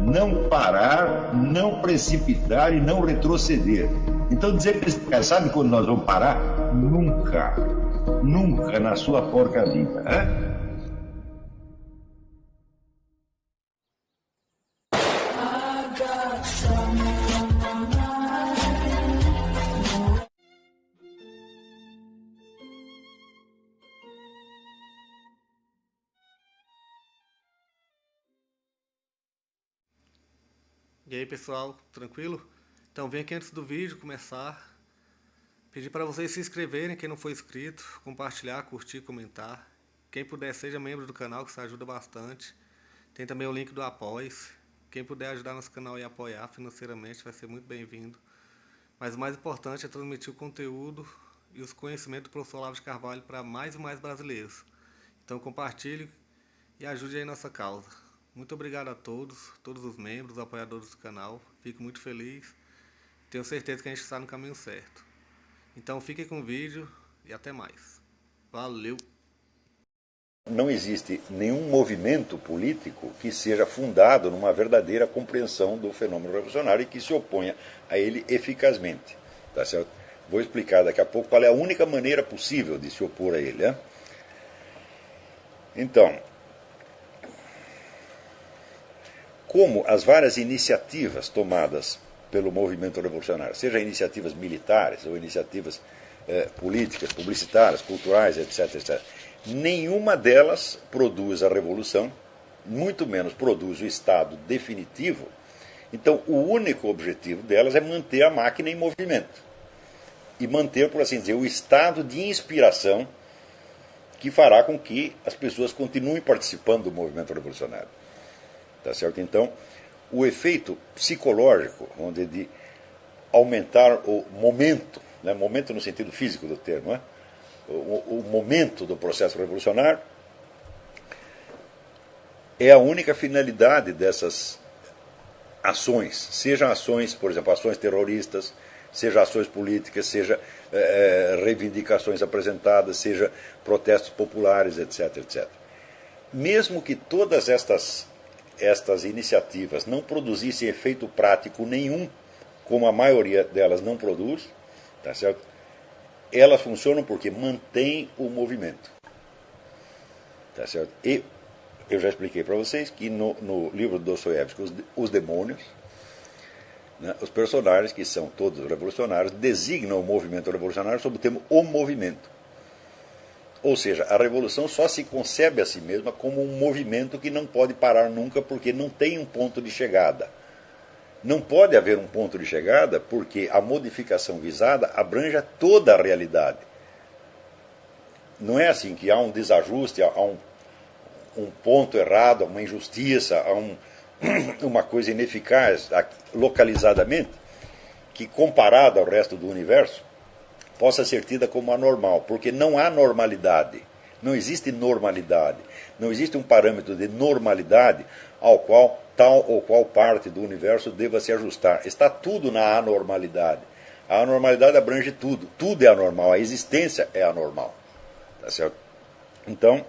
não parar, não precipitar e não retroceder. Então dizer para esse cara, sabe quando nós vamos parar? Nunca. Nunca na sua porca vida. Né? E aí pessoal, tranquilo? Então vem aqui antes do vídeo começar, pedir para vocês se inscreverem, quem não for inscrito, compartilhar, curtir, comentar. Quem puder seja membro do canal, que isso ajuda bastante. Tem também o link do Apoia-se. Quem puder ajudar nosso canal e apoiar financeiramente vai ser muito bem-vindo. Mas o mais importante é transmitir o conteúdo e os conhecimentos do professor Olavo de Carvalho para mais e mais brasileiros. Então compartilhe e ajude aí nossa causa. Muito obrigado a todos os membros, apoiadores do canal. Fico muito feliz. Tenho certeza que a gente está no caminho certo. Então fiquem com o vídeo e até mais. Valeu! Não existe nenhum movimento político que seja fundado numa verdadeira compreensão do fenômeno revolucionário e que se oponha a ele eficazmente. Tá certo? Vou explicar daqui a pouco qual é a única maneira possível de se opor a ele. Né? Então, como as várias iniciativas tomadas pelo movimento revolucionário, seja iniciativas militares ou iniciativas políticas, publicitárias, culturais, etc., etc., nenhuma delas produz a revolução, muito menos produz o Estado definitivo. Então, o único objetivo delas é manter a máquina em movimento e manter, por assim dizer, o estado de inspiração que fará com que as pessoas continuem participando do movimento revolucionário. Tá certo? Então, o efeito psicológico, onde de aumentar o momento, né, momento no sentido físico do termo, né, o momento do processo revolucionário, é a única finalidade dessas ações, sejam ações, por exemplo, ações terroristas, seja ações políticas, seja reivindicações apresentadas, seja protestos populares, etc., etc. Mesmo que todas estas iniciativas não produzissem efeito prático nenhum, como a maioria delas não produz, tá certo? Elas funcionam porque mantêm o movimento. Tá certo? E eu já expliquei para vocês que no livro do Dostoiévski, Os Demônios, né, os personagens, que são todos revolucionários, designam o movimento revolucionário sob o termo o movimento. Ou seja, a revolução só se concebe a si mesma como um movimento que não pode parar nunca porque não tem um ponto de chegada. Não pode haver um ponto de chegada porque a modificação visada abranja toda a realidade. Não é assim que há um desajuste, há um ponto errado, há uma injustiça, há uma coisa ineficaz localizadamente, que comparada ao resto do universo, possa ser tida como anormal, porque não há normalidade, não existe normalidade, não existe um parâmetro de normalidade ao qual tal ou qual parte do universo deva se ajustar. Está tudo na anormalidade. A anormalidade abrange tudo, tudo é anormal, a existência é anormal. Tá certo? Então,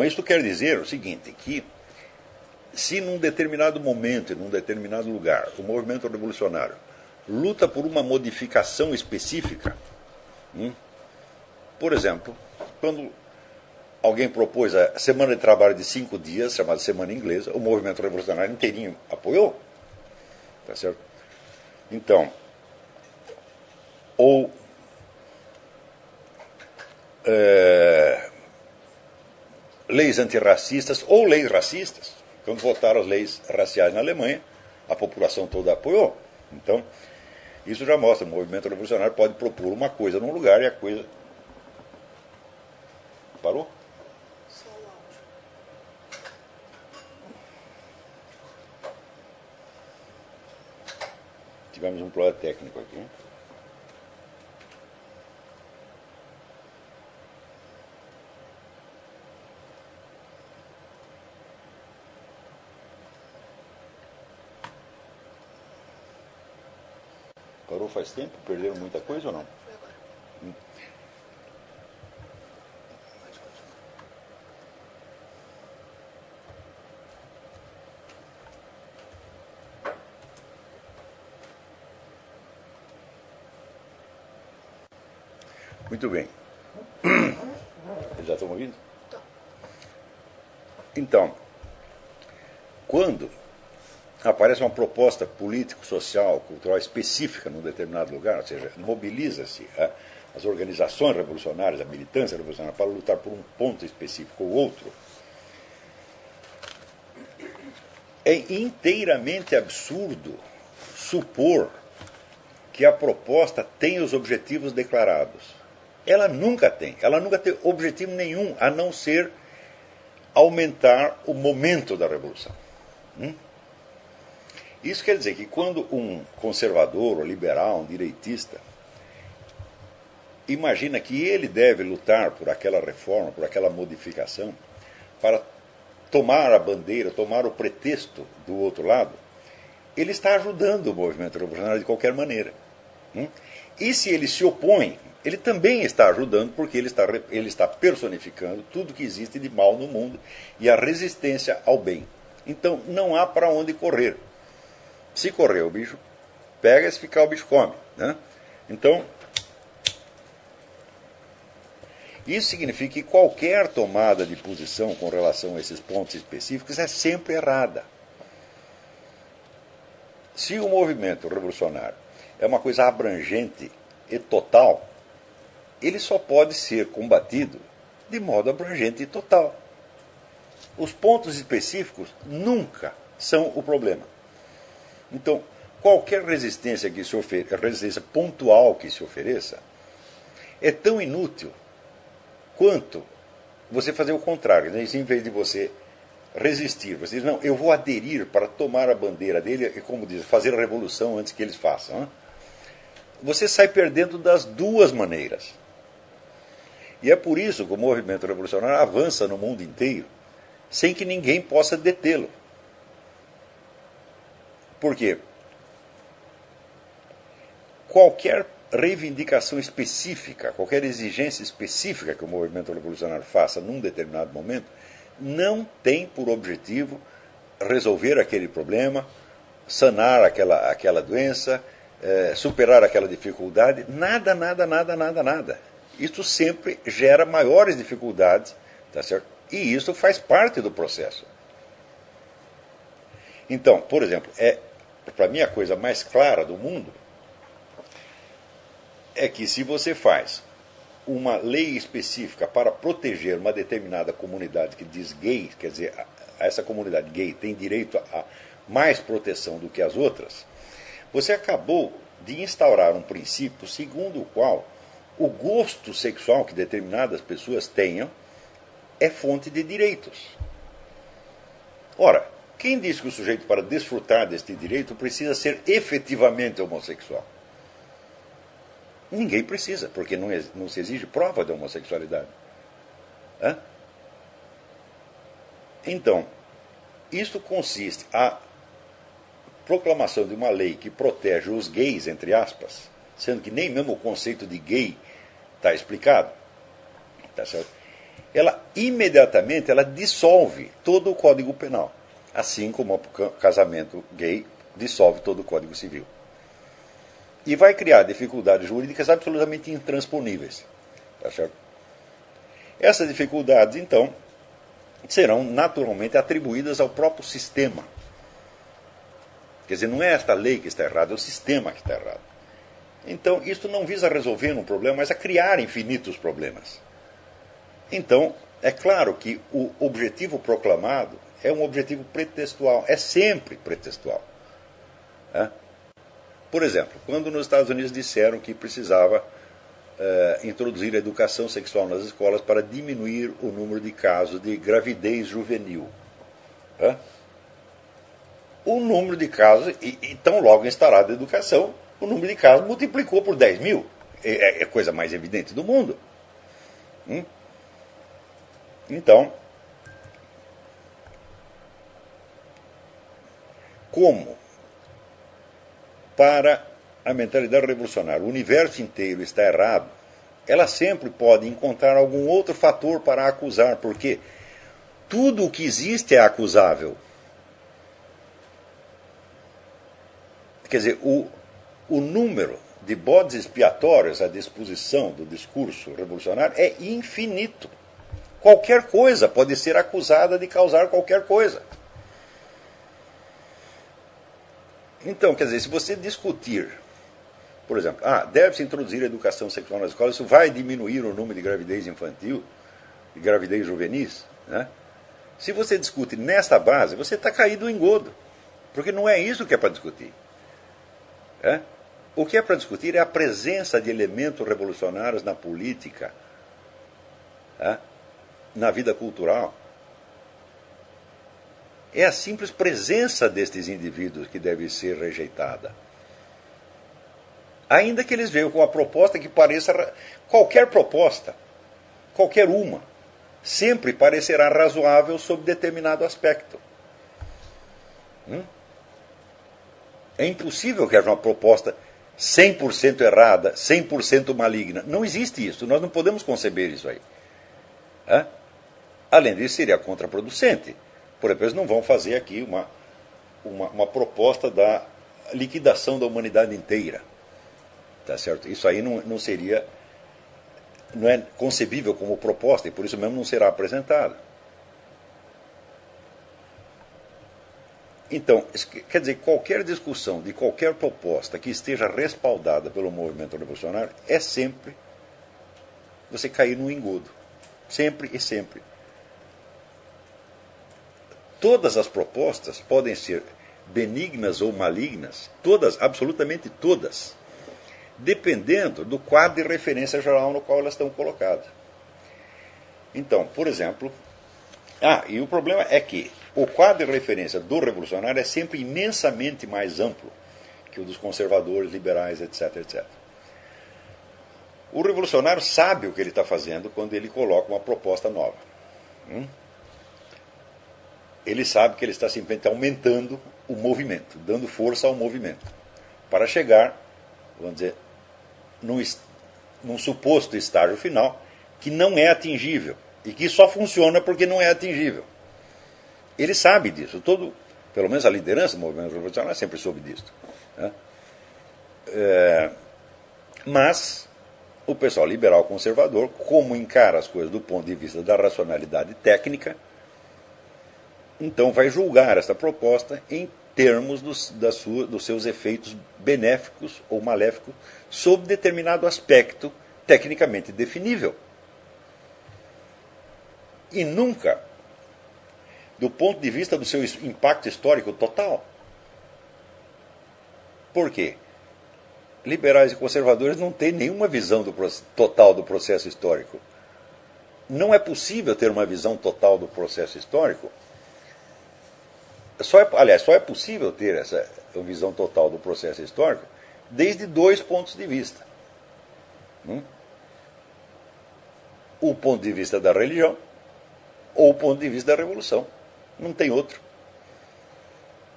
isso quer dizer o seguinte, que se num determinado momento e num determinado lugar o movimento revolucionário luta por uma modificação específica, por exemplo, quando alguém propôs a semana de trabalho de 5 dias, chamada semana inglesa, o movimento revolucionário inteirinho apoiou. Tá certo? Então, ou leis antirracistas ou leis racistas. Quando votaram as leis raciais na Alemanha, a população toda apoiou. Então, isso já mostra, o movimento revolucionário pode propor uma coisa num lugar e a coisa... Parou? Tivemos um problema técnico aqui. Parou? parou faz tempo? Perderam muita coisa ou não? Muito bem. Eles já estão ouvindo? Então, quando aparece uma proposta político-social, cultural específica num determinado lugar, ou seja, mobiliza-se as organizações revolucionárias, a militância revolucionária para lutar por um ponto específico ou outro, é inteiramente absurdo supor que a proposta tem os objetivos declarados. Ela nunca tem objetivo nenhum, a não ser aumentar o momento da revolução. Isso quer dizer que quando um conservador, ou liberal, um direitista, imagina que ele deve lutar por aquela reforma, por aquela modificação, para tomar a bandeira, tomar o pretexto do outro lado, ele está ajudando o movimento revolucionário de qualquer maneira. E se ele se opõe, ele também está ajudando, porque ele está personificando tudo que existe de mal no mundo e a resistência ao bem. Então não há para onde correr. Se correr o bicho pega, se ficar o bicho come. Então, isso significa que qualquer tomada de posição com relação a esses pontos específicos é sempre errada. Se o movimento revolucionário é uma coisa abrangente e total, ele só pode ser combatido de modo abrangente e total. Os pontos específicos nunca são o problema. Então, qualquer resistência que se ofereça, resistência pontual que se ofereça, é tão inútil quanto você fazer o contrário. Em vez de você resistir, você diz, não, eu vou aderir para tomar a bandeira dele e, como diz, fazer a revolução antes que eles façam. Você sai perdendo das duas maneiras. E é por isso que o movimento revolucionário avança no mundo inteiro, sem que ninguém possa detê-lo. Por quê? Qualquer reivindicação específica, qualquer exigência específica que o movimento revolucionário faça num determinado momento, não tem por objetivo resolver aquele problema, sanar aquela doença, superar aquela dificuldade. Nada. Isso sempre gera maiores dificuldades, tá certo? E isso faz parte do processo. Então, por exemplo, para mim a coisa mais clara do mundo é que se você faz uma lei específica para proteger uma determinada comunidade que diz gay, quer dizer, essa comunidade gay tem direito a mais proteção do que as outras, você acabou de instaurar um princípio segundo o qual o gosto sexual que determinadas pessoas tenham é fonte de direitos. Ora, quem diz que o sujeito, para desfrutar deste direito, precisa ser efetivamente homossexual? Ninguém precisa, porque não se exige prova de homossexualidade. Então, isto consiste a proclamação de uma lei que protege os gays, entre aspas, sendo que nem mesmo o conceito de gay está explicado, tá certo? Ela imediatamente dissolve todo o Código Penal, assim como o casamento gay dissolve todo o Código Civil. E vai criar dificuldades jurídicas absolutamente intransponíveis, tá certo? Essas dificuldades, então, serão naturalmente atribuídas ao próprio sistema. Quer dizer, não é esta lei que está errada, é o sistema que está errado. Então, isso não visa resolver um problema, mas a criar infinitos problemas. Então, é claro que o objetivo proclamado é um objetivo pretextual, é sempre pretextual. Por exemplo, quando nos Estados Unidos disseram que precisava introduzir a educação sexual nas escolas para diminuir o número de casos de gravidez juvenil. O número de casos, e tão logo instalada a educação, o número de casos multiplicou por 10 mil. É a coisa mais evidente do mundo. Então, como para a mentalidade revolucionária, o universo inteiro está errado, ela sempre pode encontrar algum outro fator para acusar, porque tudo o que existe é acusável. Quer dizer, o número de bodes expiatórios à disposição do discurso revolucionário é infinito. Qualquer coisa pode ser acusada de causar qualquer coisa. Então, quer dizer, se você discutir, por exemplo, deve-se introduzir a educação sexual na escola, isso vai diminuir o número de gravidez infantil, de gravidez juvenis, né? Se você discute nesta base, você está caído em engodo, porque não é isso que é para discutir. O que é para discutir é a presença de elementos revolucionários na política, na vida cultural. É a simples presença destes indivíduos que deve ser rejeitada. Ainda que eles venham com uma proposta que pareça... Qualquer proposta, qualquer uma, sempre parecerá razoável sob determinado aspecto. É impossível que haja uma proposta 100% errada, 100% maligna. Não existe isso, nós não podemos conceber isso aí. Além disso, seria contraproducente. Por exemplo, eles não vão fazer aqui uma proposta da liquidação da humanidade inteira. Tá certo? Isso aí não seria... Não é concebível como proposta, e por isso mesmo não será apresentada. Então, quer dizer, qualquer discussão de qualquer proposta que esteja respaldada pelo movimento revolucionário é sempre você cair no engodo. Sempre e sempre. Todas as propostas podem ser benignas ou malignas, todas, absolutamente todas, dependendo do quadro de referência geral no qual elas estão colocadas. Então, por exemplo, e o problema é que o quadro de referência do revolucionário é sempre imensamente mais amplo que o dos conservadores, liberais, etc, etc. O revolucionário sabe o que ele está fazendo quando ele coloca uma proposta nova. Ele sabe que ele está simplesmente aumentando o movimento, dando força ao movimento, para chegar, vamos dizer, num suposto estágio final que não é atingível e que só funciona porque não é atingível. Ele sabe disso. Pelo menos a liderança do movimento revolucionário sempre soube disso. Mas o pessoal liberal conservador, como encara as coisas do ponto de vista da racionalidade técnica, então vai julgar essa proposta em termos dos seus efeitos benéficos ou maléficos sob determinado aspecto tecnicamente definível. E nunca do ponto de vista do seu impacto histórico total. Por quê? Liberais e conservadores não têm nenhuma visão total do processo histórico. Não é possível ter uma visão total do processo histórico. Só é possível ter essa visão total do processo histórico desde dois pontos de vista. O ponto de vista da religião ou o ponto de vista da revolução. Não tem outro.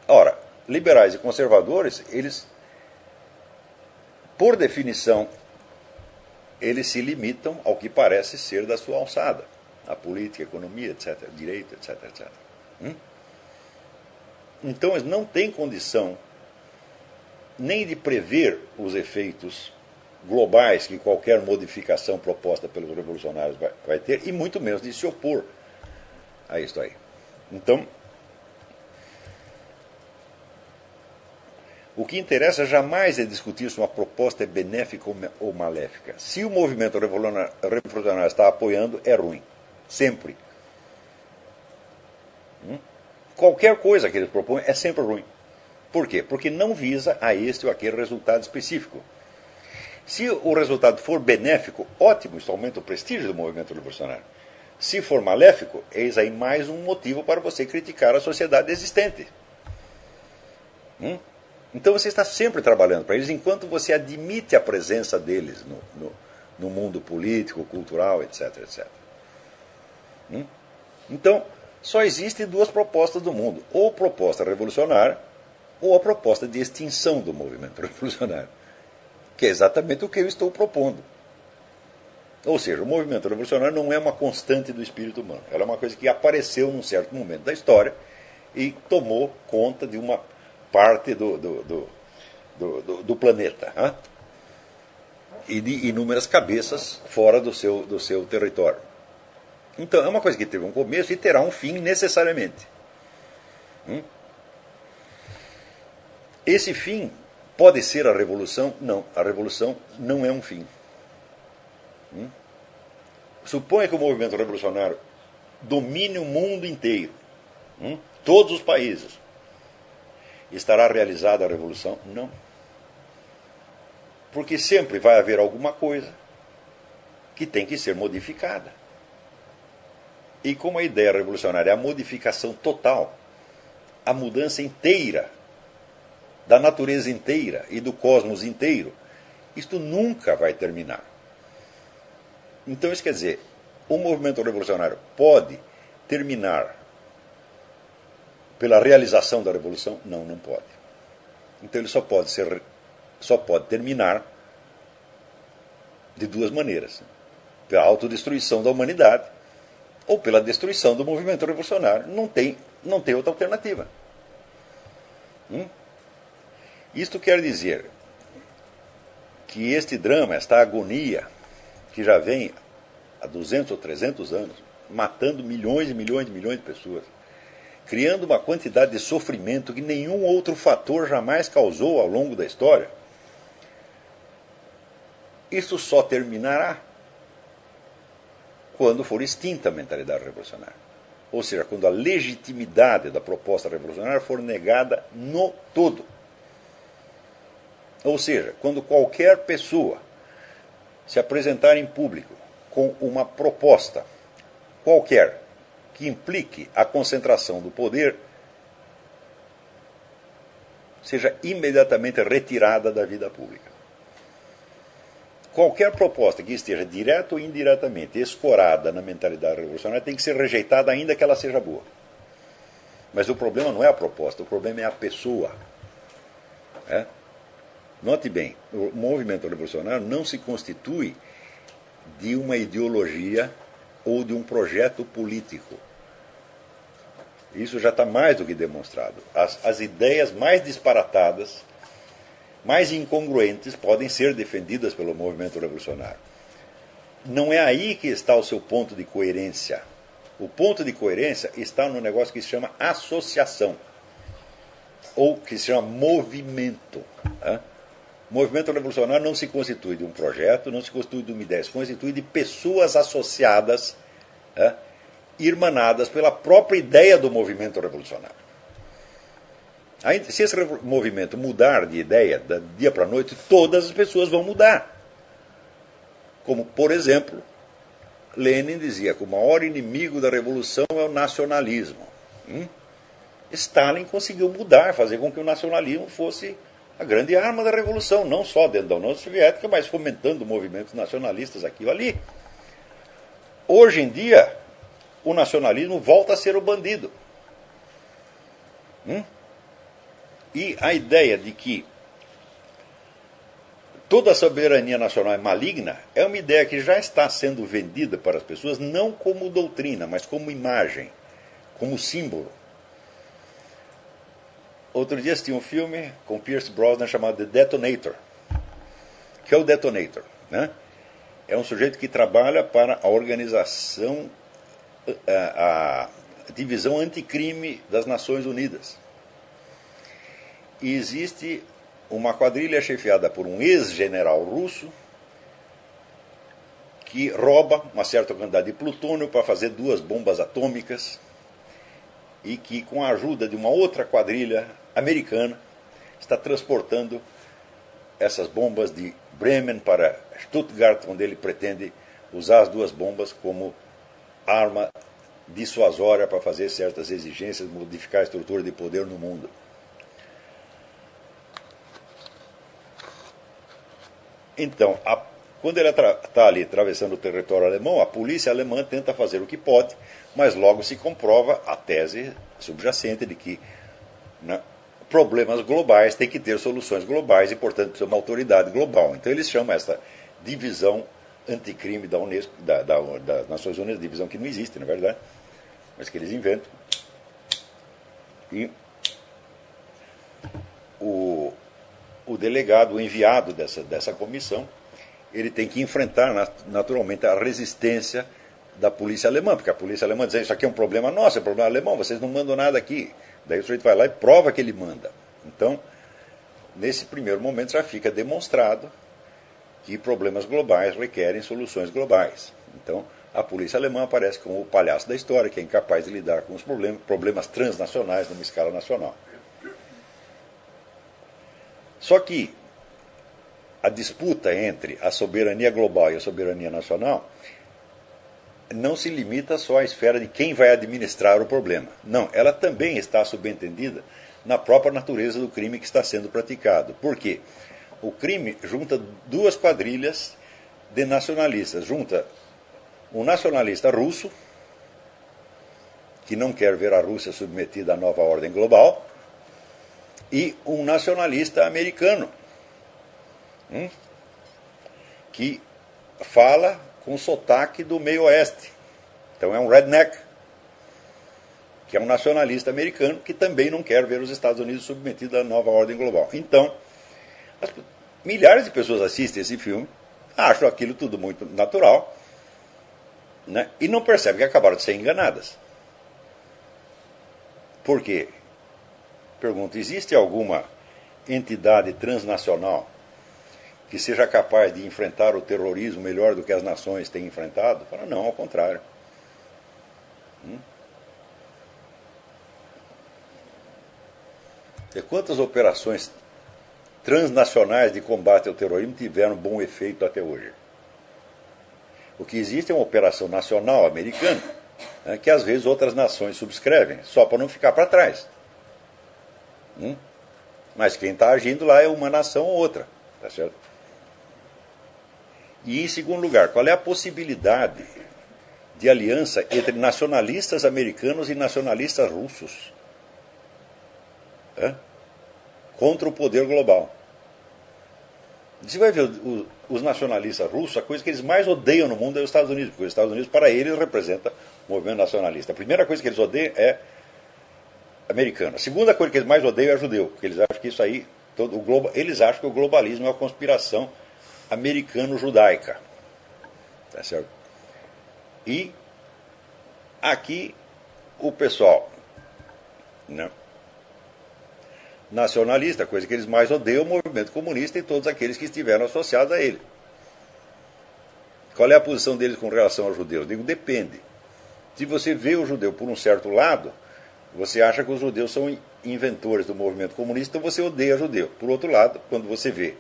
Ora, liberais e conservadores, eles, por definição, eles se limitam ao que parece ser da sua alçada. A política, a economia, etc., direito, etc., etc. Então, eles não têm condição nem de prever os efeitos globais que qualquer modificação proposta pelos revolucionários vai ter, e muito menos de se opor a isso aí. Então, o que interessa jamais é discutir se uma proposta é benéfica ou maléfica. Se o movimento revolucionário está apoiando, é ruim. Sempre. Qualquer coisa que eles propõem é sempre ruim. Por quê? Porque não visa a este ou aquele resultado específico. Se o resultado for benéfico, ótimo, isso aumenta o prestígio do movimento revolucionário. Se for maléfico, eis aí mais um motivo para você criticar a sociedade existente. Então você está sempre trabalhando para eles, enquanto você admite a presença deles no mundo político, cultural, etc, etc. Então, só existem duas propostas do mundo. Ou proposta revolucionária, ou a proposta de extinção do movimento revolucionário. que é exatamente o que eu estou propondo. Ou seja, o movimento revolucionário não é uma constante do espírito humano. Ela é uma coisa que apareceu num certo momento da história e tomou conta de uma parte do planeta. Hein? E de inúmeras cabeças fora do seu território. Então, é uma coisa que teve um começo e terá um fim necessariamente. Esse fim pode ser a revolução? Não, a revolução não é um fim. Suponha que o movimento revolucionário domine o mundo inteiro, todos os países. Estará realizada a revolução? Não. Porque sempre vai haver alguma coisa que tem que ser modificada. E como a ideia revolucionária é a modificação total, a mudança inteira, da natureza inteira e do cosmos inteiro, isto nunca vai terminar. Então isso quer dizer, o movimento revolucionário pode terminar pela realização da revolução? Não, não pode. Então ele só pode terminar de duas maneiras. Pela autodestruição da humanidade ou pela destruição do movimento revolucionário. Não tem outra alternativa. Isto quer dizer que este drama, esta agonia, que já vem há 200 ou 300 anos, matando milhões e milhões e milhões de pessoas, criando uma quantidade de sofrimento que nenhum outro fator jamais causou ao longo da história, isso só terminará quando for extinta a mentalidade revolucionária. Ou seja, quando a legitimidade da proposta revolucionária for negada no todo. Ou seja, quando qualquer pessoa se apresentar em público com uma proposta qualquer que implique a concentração do poder, seja imediatamente retirada da vida pública. Qualquer proposta que esteja direta ou indiretamente escorada na mentalidade revolucionária tem que ser rejeitada, ainda que ela seja boa. Mas o problema não é a proposta, o problema é a pessoa. Note bem, o movimento revolucionário não se constitui de uma ideologia ou de um projeto político. Isso já está mais do que demonstrado. As ideias mais disparatadas, mais incongruentes, podem ser defendidas pelo movimento revolucionário. Não é aí que está o seu ponto de coerência. O ponto de coerência está no negócio que se chama associação, ou que se chama movimento. O movimento revolucionário não se constitui de um projeto, não se constitui de uma ideia, se constitui de pessoas associadas, irmanadas pela própria ideia do movimento revolucionário. Se esse movimento mudar de ideia, da dia para a noite, todas as pessoas vão mudar. Como, por exemplo, Lenin dizia que o maior inimigo da revolução é o nacionalismo. Stalin conseguiu mudar, fazer com que o nacionalismo fosse a grande arma da revolução, não só dentro da União Soviética, mas fomentando movimentos nacionalistas aqui ou ali. Hoje em dia, o nacionalismo volta a ser o bandido. E a ideia de que toda a soberania nacional é maligna é uma ideia que já está sendo vendida para as pessoas não como doutrina, mas como imagem, como símbolo. Outro dia assisti um filme com Pierce Brosnan chamado The Detonator. Que é o Detonator? É um sujeito que trabalha para a organização, a divisão anticrime das Nações Unidas. E existe uma quadrilha chefiada por um ex-general russo que rouba uma certa quantidade de plutônio para fazer 2 bombas atômicas e que, com a ajuda de uma outra quadrilha americana, está transportando essas bombas de Bremen para Stuttgart, onde ele pretende usar as 2 bombas como arma dissuasória para fazer certas exigências, modificar a estrutura de poder no mundo. Então, quando ele está ali atravessando o território alemão, a polícia alemã tenta fazer o que pode, mas logo se comprova a tese subjacente de que problemas globais têm que ter soluções globais e, portanto, precisa de uma autoridade global. Então eles chamam essa divisão anticrime da Unesco, das Nações Unidas, divisão que não existe, na verdade, mas que eles inventam. E o delegado, o enviado dessa comissão, ele tem que enfrentar naturalmente a resistência da polícia alemã, porque a polícia alemã diz: isso aqui é um problema nosso, é um problema alemão, vocês não mandam nada aqui. Daí o sujeito vai lá e prova que ele manda. Então, nesse primeiro momento já fica demonstrado que problemas globais requerem soluções globais. Então, a polícia alemã aparece como o palhaço da história, que é incapaz de lidar com os problemas transnacionais numa escala nacional. Só que a disputa entre a soberania global e a soberania nacional não se limita só à esfera de quem vai administrar o problema. Não, ela também está subentendida na própria natureza do crime que está sendo praticado. Por quê? O crime junta duas quadrilhas de nacionalistas. Junta um nacionalista russo, que não quer ver a Rússia submetida à nova ordem global, e um nacionalista americano, que fala com sotaque do meio oeste. Então é um redneck, que é um nacionalista americano que também não quer ver os Estados Unidos submetidos à nova ordem global. Então, milhares de pessoas assistem esse filme, acham aquilo tudo muito natural, né, e não percebem que acabaram de ser enganadas. Por quê? Pergunto: existe alguma entidade transnacional que seja capaz de enfrentar o terrorismo melhor do que as nações têm enfrentado? Fala: não, ao contrário. E quantas operações transnacionais de combate ao terrorismo tiveram bom efeito até hoje? O que existe é uma operação nacional americana, né, que às vezes outras nações subscrevem, só para não ficar para trás. Mas quem está agindo lá é uma nação ou outra. Tá certo? E, em segundo lugar, qual é a possibilidade de aliança entre nacionalistas americanos e nacionalistas russos contra o poder global? Você vai ver os nacionalistas russos, a coisa que eles mais odeiam no mundo é os Estados Unidos, porque os Estados Unidos, para eles, representa o movimento nacionalista. A primeira coisa que eles odeiam é americano. A segunda coisa que eles mais odeiam é judeu, porque eles acham que isso aí, eles acham que o globalismo é uma conspiração americano-judaica. Tá certo? E aqui o pessoal, né, nacionalista, a coisa que eles mais odeiam, o movimento comunista e todos aqueles que estiveram associados a ele. Qual é a posição deles com relação aos judeus? Eu digo: depende. Se você vê o judeu por um certo lado, você acha que os judeus são inventores do movimento comunista, então você odeia judeu. Por outro lado, quando você vê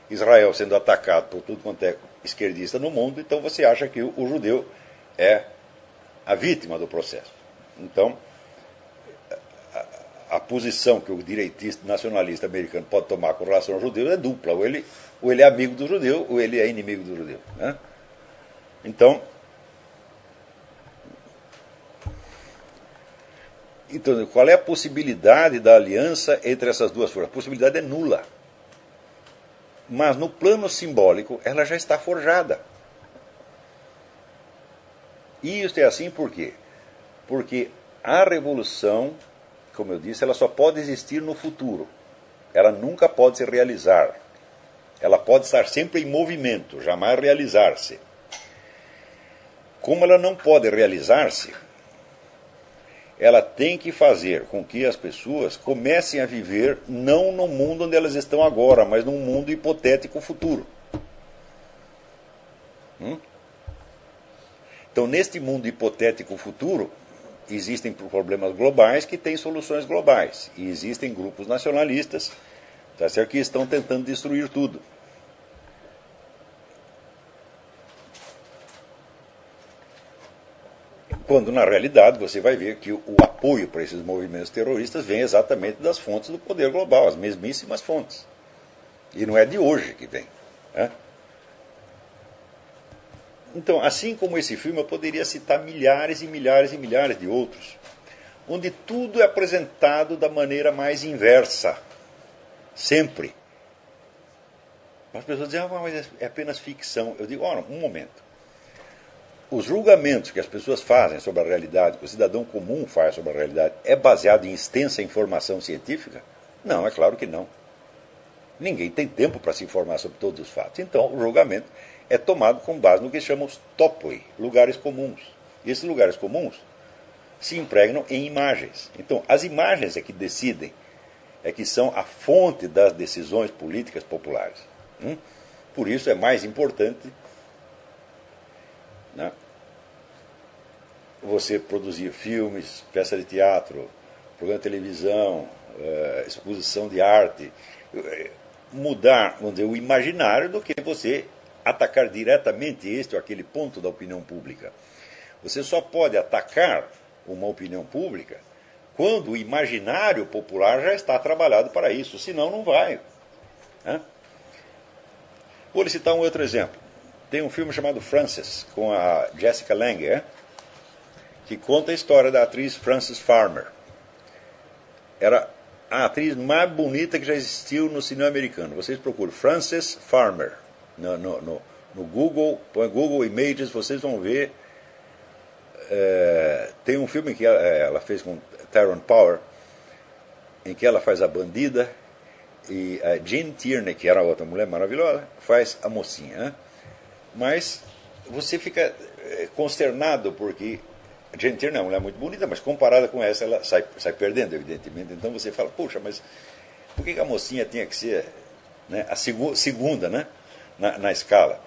Israel sendo atacado por tudo quanto é esquerdista no mundo, então você acha que o judeu é a vítima do processo. Então, a posição que o direitista nacionalista americano pode tomar com relação aos judeus é dupla. Ou ele é amigo do judeu, ou ele é inimigo do judeu. Né? Então, qual é a possibilidade da aliança entre essas duas forças? A possibilidade é nula. Mas no plano simbólico, ela já está forjada. E isso é assim por quê? Porque a revolução, como eu disse, ela só pode existir no futuro. Ela nunca pode se realizar. Ela pode estar sempre em movimento, jamais realizar-se. Como ela não pode realizar-se, ela tem que fazer com que as pessoas comecem a viver não no mundo onde elas estão agora, mas num mundo hipotético futuro. Então, neste mundo hipotético futuro, existem problemas globais que têm soluções globais. E existem grupos nacionalistas, tá certo, que estão tentando destruir tudo. Quando, na realidade, você vai ver que o apoio para esses movimentos terroristas vem exatamente das fontes do poder global, as mesmíssimas fontes. E não é de hoje que vem. Né? Então, assim como esse filme, eu poderia citar milhares e milhares e milhares de outros. onde tudo é apresentado da maneira mais inversa. Sempre. As pessoas dizem, mas é apenas ficção. Eu digo, ora, um momento. Os julgamentos que as pessoas fazem sobre a realidade, que o cidadão comum faz sobre a realidade, é baseado em extensa informação científica? Não, é claro que não. Ninguém tem tempo para se informar sobre todos os fatos. Então, o julgamento é tomado com base no que chamamos topoi, lugares comuns. E esses lugares comuns se impregnam em imagens. Então, as imagens é que decidem, é que são a fonte das decisões políticas populares. Por isso é mais importante, né, você produzir filmes, peça de teatro, programa de televisão, exposição de arte, mudar, vamos dizer, o imaginário do que você atacar diretamente este ou aquele ponto da opinião pública. Você só pode atacar uma opinião pública quando o imaginário popular já está trabalhado para isso, senão não vai. Né? Vou lhe citar um outro exemplo. Tem um filme chamado Frances, com a Jessica Lange, que conta a história da atriz Frances Farmer. Era a atriz mais bonita que já existiu no cinema americano. Vocês procuram Frances Farmer no Google, põe Google Images, vocês vão ver. Tem um filme que ela fez com Tyrone Power, em que ela faz a bandida, e a Jean Tierney, que era outra mulher maravilhosa, faz a mocinha. Né? Mas você fica consternado, porque a Jean Tierney é uma mulher muito bonita, mas comparada com essa, ela sai perdendo, evidentemente. Então você fala, puxa, mas por que a mocinha tinha que ser, né, a segunda, né, na escala?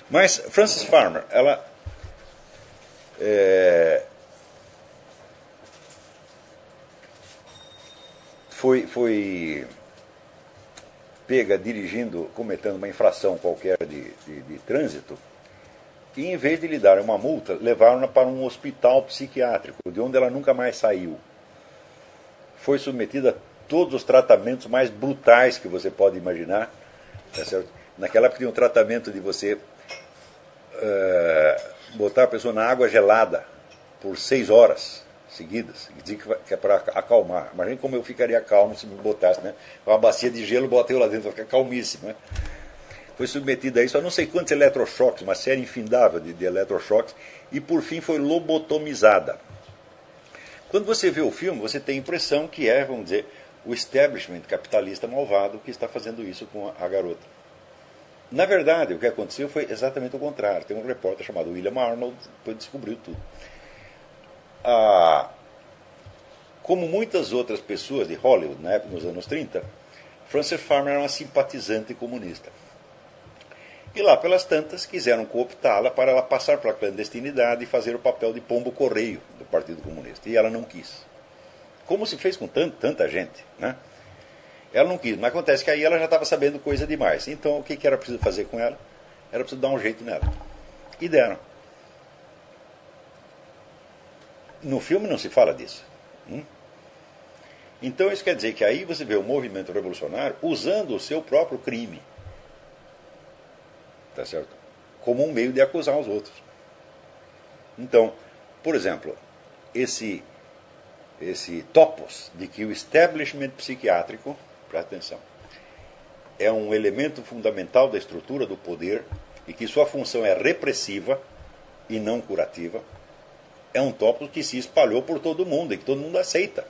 Mas Frances Farmer, ela foi pega dirigindo, cometendo uma infração qualquer de trânsito, e em vez de lhe darem uma multa, levaram-na para um hospital psiquiátrico, de onde ela nunca mais saiu. Foi submetida a todos os tratamentos mais brutais que você pode imaginar. Tá certo? Naquela época tinha um tratamento de você botar a pessoa na água gelada por 6 horas seguidas, que é para acalmar. Imagina como eu ficaria calmo se me botasse, né? Uma bacia de gelo, botei eu lá dentro, ficar calmíssimo. Né? Foi submetida a isso, a não sei quantos eletrochoques, uma série infindável de eletrochoques, e por fim foi lobotomizada. Quando você vê o filme, você tem a impressão que é, vamos dizer, o establishment capitalista malvado que está fazendo isso com a garota. Na verdade, o que aconteceu foi exatamente o contrário. Tem um repórter chamado William Arnold que descobriu tudo. Como muitas outras pessoas de Hollywood, na época, nos anos 30, Frances Farmer era uma simpatizante comunista. E lá pelas tantas quiseram cooptá-la para ela passar para a clandestinidade e fazer o papel de pombo-correio do Partido Comunista. E ela não quis. Como se fez com tanta gente. Né? Ela não quis, mas acontece que aí ela já estava sabendo coisa demais. Então o que era preciso fazer com ela? Era preciso dar um jeito nela. E deram. No filme não se fala disso. Então isso quer dizer que aí você vê o movimento revolucionário usando o seu próprio crime, tá certo? Como um meio de acusar os outros. Então, por exemplo, esse topos de que o establishment psiquiátrico, presta atenção, é um elemento fundamental da estrutura do poder e que sua função é repressiva e não curativa, é um topos que se espalhou por todo mundo e que todo mundo aceita.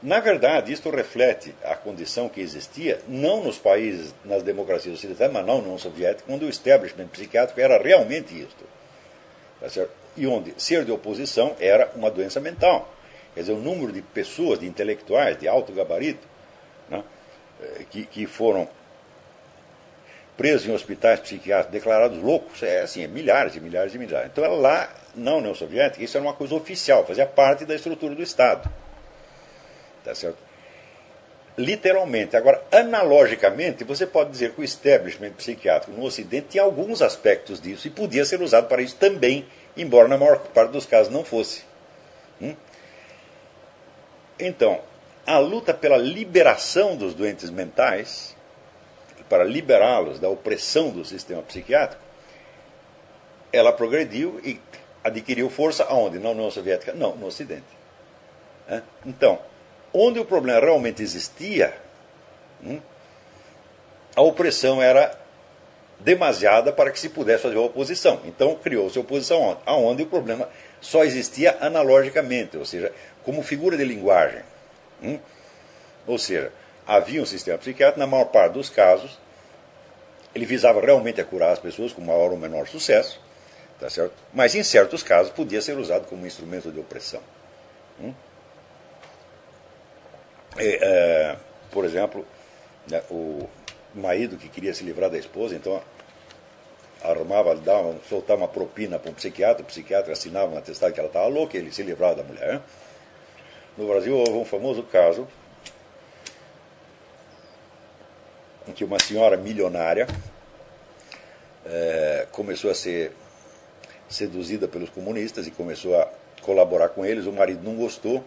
Na verdade, isto reflete a condição que existia, não nos países, nas democracias ocidentais, mas na União Soviética, onde o establishment psiquiátrico era realmente isto. Tá certo? E onde ser de oposição era uma doença mental. Quer dizer, o número de pessoas, de intelectuais, de alto gabarito, né, que foram presos em hospitais psiquiátricos, declarados loucos, é milhares e milhares e milhares. Então, lá na União Soviética, isso era uma coisa oficial, fazia parte da estrutura do Estado. Tá certo? Literalmente. Agora, analogicamente, você pode dizer que o establishment psiquiátrico no Ocidente tinha alguns aspectos disso e podia ser usado para isso também, embora na maior parte dos casos não fosse. Então, a luta pela liberação dos doentes mentais, para liberá-los da opressão do sistema psiquiátrico, ela progrediu e adquiriu força aonde? Na União Soviética? Não, no Ocidente. Então, onde o problema realmente existia, a opressão era demasiada para que se pudesse fazer oposição. Então criou-se oposição aonde o problema só existia analogicamente, ou seja, como figura de linguagem. Ou seja, havia um sistema psiquiátrico, na maior parte dos casos, ele visava realmente a curar as pessoas com maior ou menor sucesso, tá certo? Mas em certos casos podia ser usado como instrumento de opressão. Por exemplo, o marido que queria se livrar da esposa, então arrumava, soltava uma propina para um psiquiatra, o psiquiatra assinava um atestado que ela estava louca e ele se livrava da mulher. No Brasil houve um famoso caso em que uma senhora milionária começou a ser seduzida pelos comunistas e começou a colaborar com eles. O marido não gostou,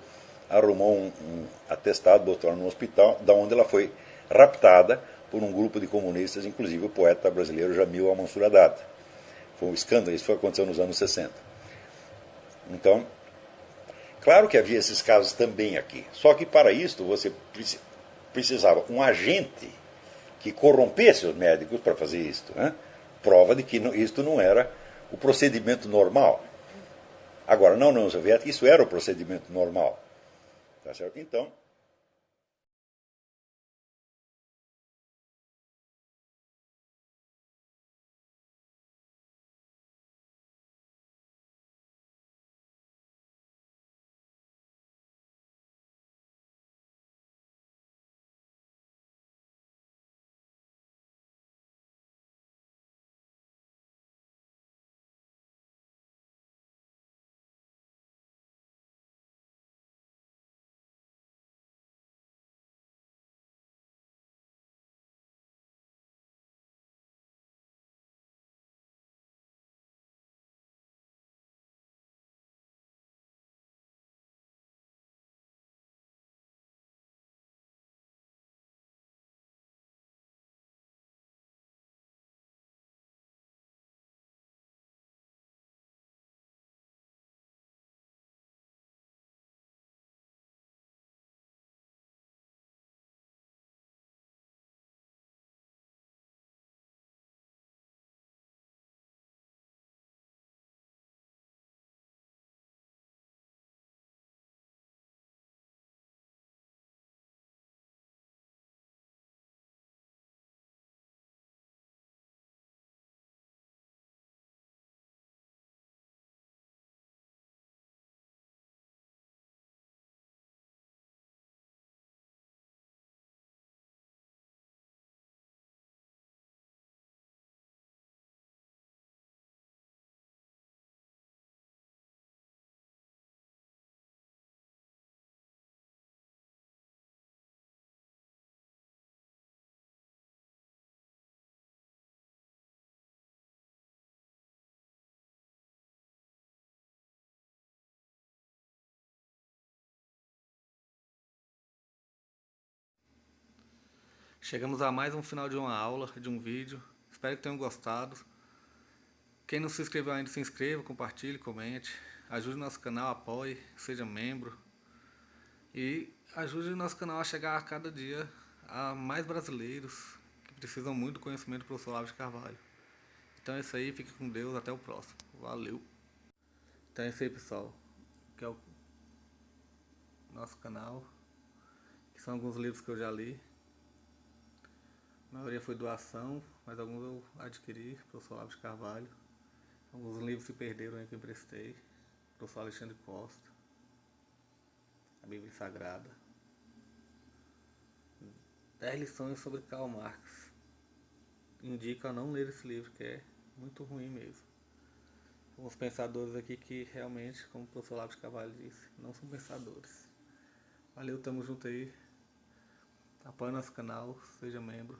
arrumou um atestado, botou ela no hospital, da onde ela foi raptada por um grupo de comunistas, inclusive o poeta brasileiro Jamil Al-Mansur Haddad. Foi um escândalo, isso aconteceu nos anos 60. Então, claro que havia esses casos também aqui, só que para isto você precisava um agente que corrompesse os médicos para fazer isto. Prova de que isto não era o procedimento normal. Agora, na União Soviética, isso era o procedimento normal. Tá certo? Então, chegamos a mais um final de uma aula, de um vídeo. Espero que tenham gostado. Quem não se inscreveu ainda, se inscreva, compartilhe, comente. Ajude o nosso canal, apoie, seja membro. E ajude o nosso canal a chegar a cada dia a mais brasileiros que precisam muito do conhecimento do professor Olavo de Carvalho. Então é isso aí, fique com Deus, até o próximo. Valeu! Então é isso aí, pessoal. Que é o nosso canal. Que são alguns livros que eu já li. A maioria foi doação, mas alguns eu adquiri, professor Olavo de Carvalho. Alguns livros se perderam aí que eu emprestei, professor Alexandre Costa, a Bíblia Sagrada. 10 lições sobre Karl Marx. Indico a não ler esse livro, que é muito ruim mesmo. Alguns pensadores aqui que realmente, como o professor Olavo de Carvalho disse, não são pensadores. Valeu, tamo junto aí. Apoie nosso canal, seja membro.